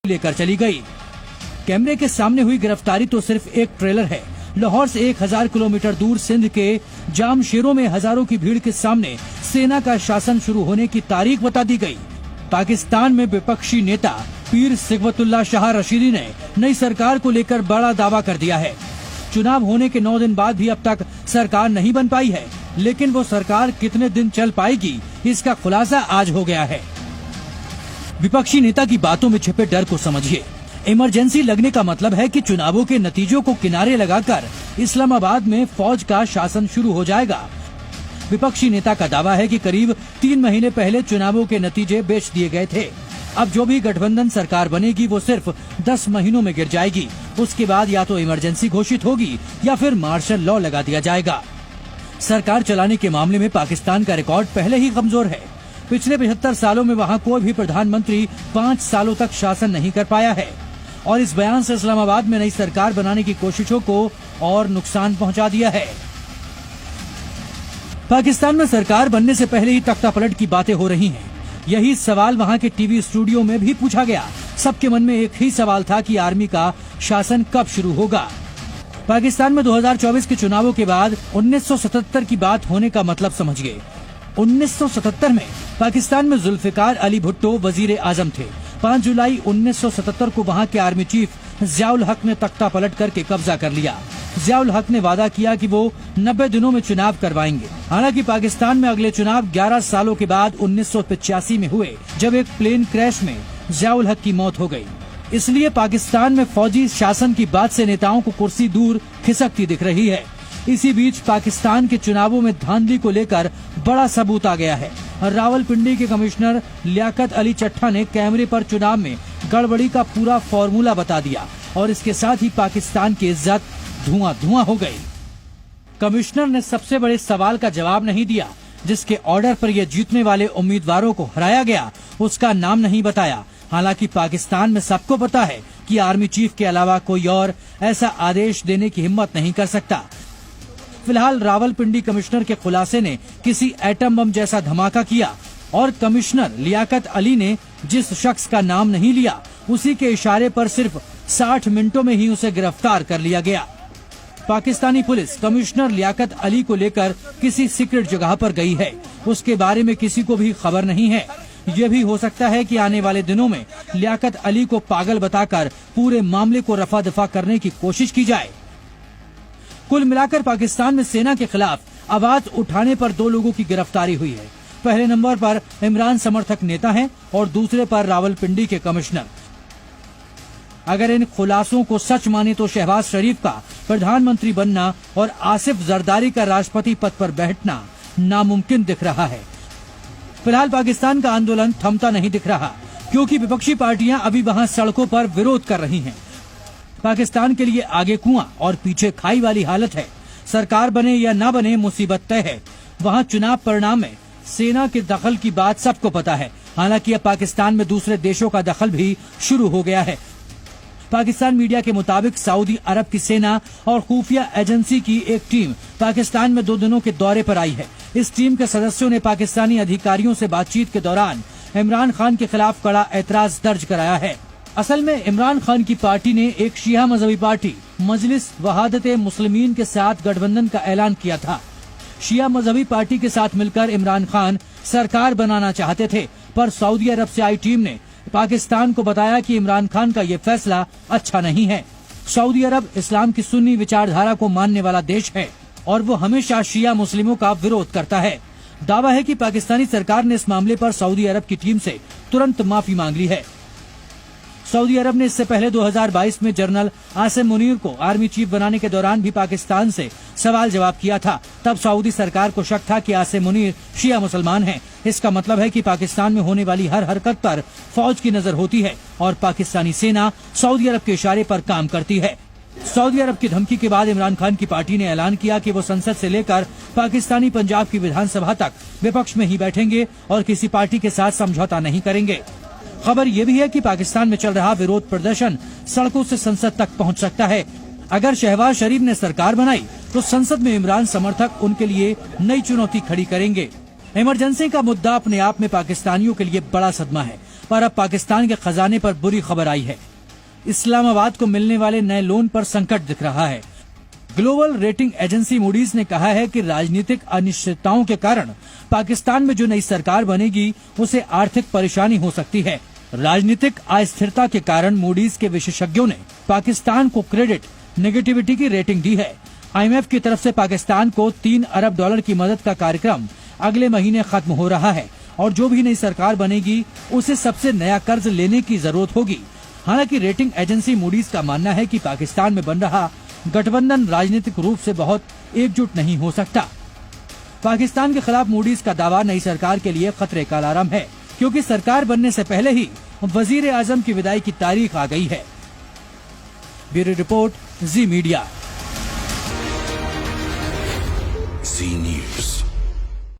लेकर चली गई। कैमरे के सामने हुई गिरफ्तारी तो सिर्फ एक ट्रेलर है। लाहौर से 1000 किलोमीटर दूर सिंध के जामशेरों में हजारों की भीड़ के सामने सेना का शासन शुरू होने की तारीख बता दी गई। पाकिस्तान में विपक्षी नेता पीर सिगवतुल्लाह शाह रशीदी ने नई सरकार को लेकर बड़ा दावा कर दिया है। चुनाव होने के 9 दिन बाद भी अब तक सरकार नहीं बन पाई है, लेकिन वो सरकार कितने दिन चल पाएगी इसका खुलासा आज हो गया है। विपक्षी नेता की बातों में छिपे डर को समझिए। इमरजेंसी लगने का मतलब है कि चुनावों के नतीजों को किनारे लगाकर इस्लामाबाद में फौज का शासन शुरू हो जाएगा। विपक्षी नेता का दावा है कि करीब 3 महीने पहले चुनावों के नतीजे बेच दिए गए थे। अब जो भी गठबंधन सरकार बनेगी वो सिर्फ 10 महीनों में गिर जाएगी। उसके बाद या तो इमरजेंसी घोषित होगी या फिर मार्शल लॉ लगा दिया जाएगा। सरकार चलाने के मामले में पाकिस्तान का रिकॉर्ड पहले ही कमजोर है। पिछले 75 सालों में वहाँ कोई भी प्रधानमंत्री 5 सालों तक शासन नहीं कर पाया है और इस बयान से इस्लामाबाद में नई सरकार बनाने की कोशिशों को और नुकसान पहुंचा दिया है। पाकिस्तान में सरकार बनने से पहले ही तख्तापलट की बातें हो रही हैं। यही सवाल वहां के टीवी स्टूडियो में भी पूछा गया। सबके मन में एक ही सवाल था कि आर्मी का शासन कब शुरू होगा। पाकिस्तान में 2024 के चुनावों के बाद 1977 की बात होने का मतलब समझिए। 1977 में पाकिस्तान में जुल्फिकार अली भुट्टो वजीर आजम थे। 5 जुलाई 1977 को वहां के आर्मी चीफ जियाउल हक ने तख्ता पलट करके कब्जा कर लिया। जियाउल हक ने वादा किया कि वो 90 दिनों में चुनाव करवाएंगे। हालांकि पाकिस्तान में अगले चुनाव 11 सालों के बाद 1985 में हुए, जब एक प्लेन क्रैश में जियाउल हक की मौत हो गई। इसलिए पाकिस्तान में फौजी शासन की बात से नेताओं को कुर्सी दूर खिसकती दिख रही है। इसी बीच पाकिस्तान के चुनावों में धांधली को लेकर बड़ा सबूत आ गया है। रावलपिंडी के कमिश्नर लियाकत अली चट्टा ने कैमरे पर चुनाव में गड़बड़ी का पूरा फॉर्मूला बता दिया और इसके साथ ही पाकिस्तान की इज्जत धुआं हो गई। कमिश्नर ने सबसे बड़े सवाल का जवाब नहीं दिया, जिसके ऑर्डर पर ये जीतने वाले उम्मीदवारों को हराया गया, उसका नाम नहीं बताया। हालांकि पाकिस्तान में सबको पता है कि आर्मी चीफ के अलावा कोई और ऐसा आदेश देने की हिम्मत नहीं कर सकता। फिलहाल रावलपिंडी कमिश्नर के खुलासे ने किसी एटम बम जैसा धमाका किया और कमिश्नर लियाकत अली ने जिस शख्स का नाम नहीं लिया, उसी के इशारे पर सिर्फ 60 मिनटों में ही उसे गिरफ्तार कर लिया गया। पाकिस्तानी पुलिस कमिश्नर लियाकत अली को लेकर किसी सीक्रेट जगह पर गई है। उसके बारे में किसी को भी खबर नहीं है। ये भी हो सकता है कि आने वाले दिनों में लियाकत अली को पागल बताकर पूरे मामले को रफा दफा करने की कोशिश की जाए। कुल मिलाकर पाकिस्तान में सेना के खिलाफ आवाज उठाने पर 2 लोगों की गिरफ्तारी हुई है। पहले नंबर पर इमरान समर्थक नेता हैं और दूसरे पर रावलपिंडी के कमिश्नर। अगर इन खुलासों को सच माने तो शहबाज शरीफ का प्रधानमंत्री बनना और आसिफ जरदारी का राष्ट्रपति पद पर बैठना नामुमकिन दिख रहा है। फिलहाल पाकिस्तान का आंदोलन थमता नहीं दिख रहा, क्योंकि विपक्षी पार्टियां अभी वहां सड़कों पर विरोध कर रही हैं। पाकिस्तान के लिए आगे कुआं और पीछे खाई वाली हालत है। सरकार बने या न बने मुसीबत तय है। वहां चुनाव परिणाम में सेना के दखल की बात सबको पता है। हालांकि अब पाकिस्तान में दूसरे देशों का दखल भी शुरू हो गया है। पाकिस्तान मीडिया के मुताबिक सऊदी अरब की सेना और खुफिया एजेंसी की एक टीम पाकिस्तान में 2 दिनों के दौरे पर आई है। इस टीम के सदस्यों ने पाकिस्तानी अधिकारियों से बातचीत के दौरान इमरान खान के खिलाफ कड़ा एतराज दर्ज कराया है। असल में इमरान खान की पार्टी ने एक शिया मजहबी पार्टी मजलिस वहादते मुस्लिमीन के साथ गठबंधन का ऐलान किया था। शिया मजहबी पार्टी के साथ मिलकर इमरान खान सरकार बनाना चाहते थे, पर सऊदी अरब से आई टीम ने पाकिस्तान को बताया कि इमरान खान का ये फैसला अच्छा नहीं है। सऊदी अरब इस्लाम की सुन्नी विचारधारा को मानने वाला देश है और वो हमेशा शिया मुस्लिमों का विरोध करता है। दावा है कि पाकिस्तानी सरकार ने इस मामले पर सऊदी अरब की टीम से तुरंत माफी मांग ली है। सऊदी अरब ने इससे पहले 2022 में जनरल आसिम मुनीर को आर्मी चीफ बनाने के दौरान भी पाकिस्तान से सवाल जवाब किया था। तब सऊदी सरकार को शक था कि आसिम मुनीर शिया मुसलमान हैं। इसका मतलब है कि पाकिस्तान में होने वाली हर हरकत पर फौज की नजर होती है और पाकिस्तानी सेना सऊदी अरब के इशारे पर काम करती है। सऊदी अरब की धमकी के बाद इमरान खान की पार्टी ने ऐलान किया कि वो संसद से लेकर पाकिस्तानी पंजाब की विधानसभा तक विपक्ष में ही बैठेंगे और किसी पार्टी के साथ समझौता नहीं करेंगे। खबर ये भी है कि पाकिस्तान में चल रहा विरोध प्रदर्शन सड़कों से संसद तक पहुंच सकता है। अगर शहबाज शरीफ ने सरकार बनाई तो संसद में इमरान समर्थक उनके लिए नई चुनौती खड़ी करेंगे। इमरजेंसी का मुद्दा अपने आप में पाकिस्तानियों के लिए बड़ा सदमा है। पर अब पाकिस्तान के खजाने पर बुरी खबर आई है। इस्लामाबाद को मिलने वाले नए लोन पर संकट दिख रहा है। ग्लोबल रेटिंग एजेंसी मूडीज ने कहा है कि राजनीतिक अनिश्चितताओं के कारण पाकिस्तान में जो नई सरकार बनेगी उसे आर्थिक परेशानी हो सकती है। राजनीतिक अस्थिरता के कारण मूडीज के विशेषज्ञों ने पाकिस्तान को क्रेडिट नेगेटिविटी की रेटिंग दी है। IMF की तरफ से पाकिस्तान को $3 अरब की मदद का कार्यक्रम अगले महीने खत्म हो रहा है और जो भी नई सरकार बनेगी उसे सबसे नया कर्ज लेने की जरूरत होगी। हालांकि रेटिंग एजेंसी मूडीज का मानना है कि पाकिस्तान में बन रहा गठबंधन राजनीतिक रूप से बहुत एकजुट नहीं हो सकता। पाकिस्तान के खिलाफ मूडीज का दावा नई सरकार के लिए खतरे का अलार्म है, क्योंकि सरकार बनने से पहले ही वजीर आजम की विदाई की तारीख आ गई है। ब्यूरो रिपोर्ट, जी मीडिया।